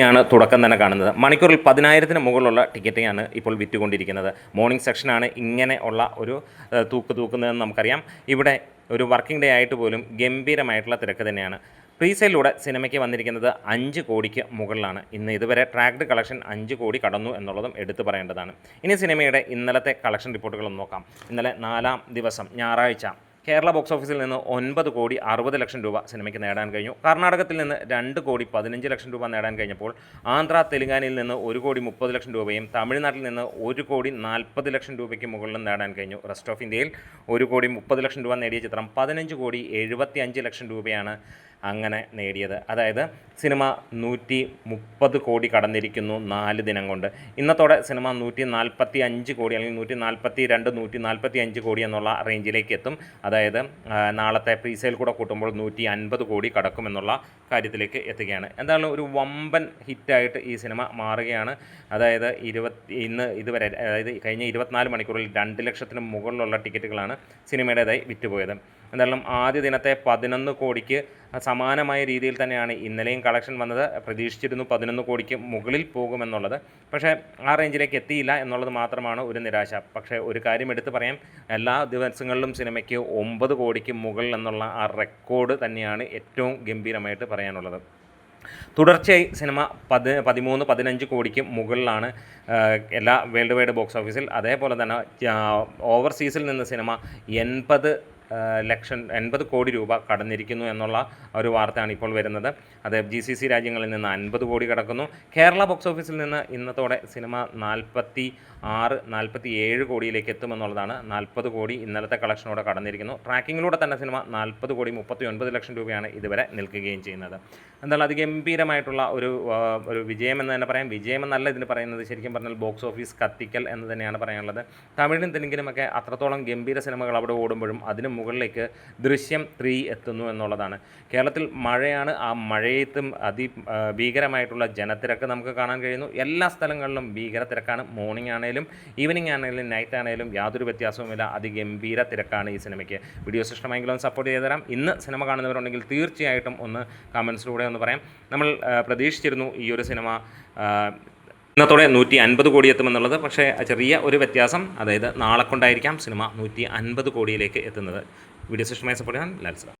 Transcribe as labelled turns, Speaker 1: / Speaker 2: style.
Speaker 1: ാണ് തുടക്കം തന്നെ കാണുന്നത്. മണിക്കൂറിൽ 10,000-ന് മുകളിലുള്ള ടിക്കറ്റാണ് ഇപ്പോൾ വിറ്റുകൊണ്ടിരിക്കുന്നത്. മോർണിംഗ് സെക്ഷനാണ് ഇങ്ങനെ ഉള്ള ഒരു തൂക്കുന്നതെന്ന് നമുക്കറിയാം. ഇവിടെ ഒരു വർക്കിംഗ് ഡേ ആയിട്ട് പോലും ഗംഭീരമായിട്ടുള്ള തിരക്ക് തന്നെയാണ്. പ്രീസെയിലൂടെ സിനിമയ്ക്ക് വന്നിരിക്കുന്നത് 5 കോടിക്ക് മുകളിലാണ്. ഇന്ന് ഇതുവരെ ട്രാക്ഡ് കളക്ഷൻ 5 കോടി കടന്നു എന്നുള്ളതും എടുത്തു പറയേണ്ടതാണ്. ഇനി സിനിമയുടെ ഇന്നലത്തെ കളക്ഷൻ റിപ്പോർട്ടുകളൊന്ന് നോക്കാം. ഇന്നലെ 4-ാം ദിവസം ഞായറാഴ്ച കേരള ബോക്സ് ഓഫീസിൽ നിന്ന് 9 കോടി 60 ലക്ഷം രൂപ സിനിമയ്ക്ക് നേടാൻ കഴിഞ്ഞു. കർണാടകത്തിൽ നിന്ന് 2 കോടി 15 ലക്ഷം രൂപ നേടാൻ കഴിഞ്ഞപ്പോൾ ആന്ധ്ര തെലുങ്കാനയിൽ നിന്ന് 1 കോടി 30 ലക്ഷം രൂപയും തമിഴ്നാട്ടിൽ നിന്ന് 1 കോടി 40 ലക്ഷം രൂപയ്ക്ക് മുകളിലും നേടാൻ കഴിഞ്ഞു. റെസ്റ്റ് ഓഫ് ഇന്ത്യയിൽ 1 കോടി 30 ലക്ഷം രൂപ നേടിയ ചിത്രം 15 കോടി 75 ലക്ഷം രൂപയാണ് അങ്ങനെ നേടിയത്. അതായത് സിനിമ 130 കോടി കടന്നിരിക്കുന്നു 4 ദിനം കൊണ്ട്. ഇന്നത്തോടെ സിനിമ 145 കോടി അല്ലെങ്കിൽ 142 145 കോടി എന്നുള്ള റേഞ്ചിലേക്ക് എത്തും. അതായത് നാളത്തെ പ്രീസെയിൽ കൂടെ കൂട്ടുമ്പോൾ 150 കോടി കടക്കുമെന്നുള്ള കാര്യത്തിലേക്ക് എത്തുകയാണ്. എന്തായാലും ഒരു വമ്പൻ ഹിറ്റായിട്ട് ഈ സിനിമ മാറുകയാണ്. അതായത് ഇന്ന് ഇതുവരെ അതായത് കഴിഞ്ഞ 24 മണിക്കൂറിൽ 2 ലക്ഷത്തിന് മുകളിലുള്ള ടിക്കറ്റുകളാണ് സിനിമയുടേതായി വിറ്റുപോയത്. എന്തായാലും ആദ്യ ദിനത്തെ 11 കോടിക്ക് സമാനമായ രീതിയിൽ തന്നെയാണ് ഇന്നലെയും കളക്ഷൻ വന്നത്. പ്രതീക്ഷിച്ചിരുന്നു 11 കോടിക്ക് മുകളിൽ പോകുമെന്നുള്ളത്. പക്ഷേ ആ റേഞ്ചിലേക്ക് എത്തിയില്ല എന്നുള്ളത് മാത്രമാണ് ഒരു നിരാശ. പക്ഷേ ഒരു കാര്യം എടുത്തു പറയാം, എല്ലാ ദിവസങ്ങളിലും സിനിമയ്ക്ക് 9 കോടിക്ക് മുകളിൽ എന്നുള്ള ആ റെക്കോർഡ് തന്നെയാണ് ഏറ്റവും ഗംഭീരമായിട്ട് പറയാനുള്ളത്. തുടർച്ചയായി സിനിമ 13-15 കോടിക്ക് മുകളിലാണ് എല്ലാ വേൾഡ് വൈഡ് ബോക്സ് ഓഫീസിൽ. അതേപോലെ തന്നെ ഓവർസീസിൽ നിന്ന് സിനിമ 80 കോടി രൂപ കടന്നിരിക്കുന്നു എന്നുള്ള ഒരു വാർത്തയാണ് ഇപ്പോൾ വരുന്നത്. അത് GCC രാജ്യങ്ങളിൽ നിന്ന് 50 കോടി കടക്കുന്നു. കേരള ബോക്സ് ഓഫീസിൽ നിന്ന് ഇന്നത്തോടെ സിനിമ 47 കോടിയിലേക്ക് എത്തുമെന്നുള്ളതാണ്. 40 കോടി ഇന്നലത്തെ കളക്ഷനോടെ കടന്നിരിക്കുന്നു. ട്രാക്കിങ്ങിലൂടെ തന്നെ സിനിമ 40 കോടി 39 ലക്ഷം രൂപയാണ് ഇതുവരെ നിൽക്കുകയും ചെയ്യുന്നത്. എന്നാൽ അതിഗംഭീരമായിട്ടുള്ള ഒരു വിജയം എന്ന് തന്നെ പറയാം. വിജയമെന്നല്ല ഇതിന് പറയുന്നത്, ശരിക്കും പറഞ്ഞാൽ ബോക്സ് ഓഫീസ് കത്തിക്കൽ എന്ന് തന്നെയാണ് പറയാനുള്ളത്. തമിഴിനും തെലുങ്കിനുമൊക്കെ അത്രത്തോളം ഗംഭീര സിനിമകൾ അവിടെ ഓടുമ്പോഴും അതിന് മുകളിലേക്ക് ദൃശ്യം 3 എത്തുന്നു എന്നുള്ളതാണ്. കേരളത്തിൽ മഴയാണ്. ആ മഴയത്തും ഭീകരമായിട്ടുള്ള ജനത്തിരക്ക് നമുക്ക് കാണാൻ കഴിയുന്നു. എല്ലാ സ്ഥലങ്ങളിലും ഭീകര തിരക്കാണ്. മോർണിംഗ് ആണെങ്കിലും ഈവനിങ് ആണെങ്കിലും നൈറ്റ് ആണെങ്കിലും യാതൊരു വ്യത്യാസവുമില്ല. അതിഗംഭീര തിരക്കാണ് ഈ സിനിമയ്ക്ക്. വീഡിയോസ് ഇഷ്ടമെങ്കിലും സപ്പോർട്ട് ചെയ്ത് തരാം. ഇന്ന് സിനിമ കാണുന്നവരുണ്ടെങ്കിൽ തീർച്ചയായിട്ടും ഒന്ന് കമൻസിലൂടെ ഒന്ന് പറയാം. നമ്മൾ പ്രതീക്ഷിച്ചിരുന്നു ഈ ഒരു സിനിമ ഇന്നത്തോടെ 150 കോടി എത്തുമെന്നുള്ളത്. പക്ഷേ ചെറിയ ഒരു വ്യത്യാസം, അതായത് നാളെ കൊണ്ടായിരിക്കാം സിനിമ 150 കോടിയിലേക്ക് എത്തുന്നത്. വീഡിയോസ് ഇഷ്ടമായി സപ്പോർട്ട് ചെയ്യാൻ ലാൽസ.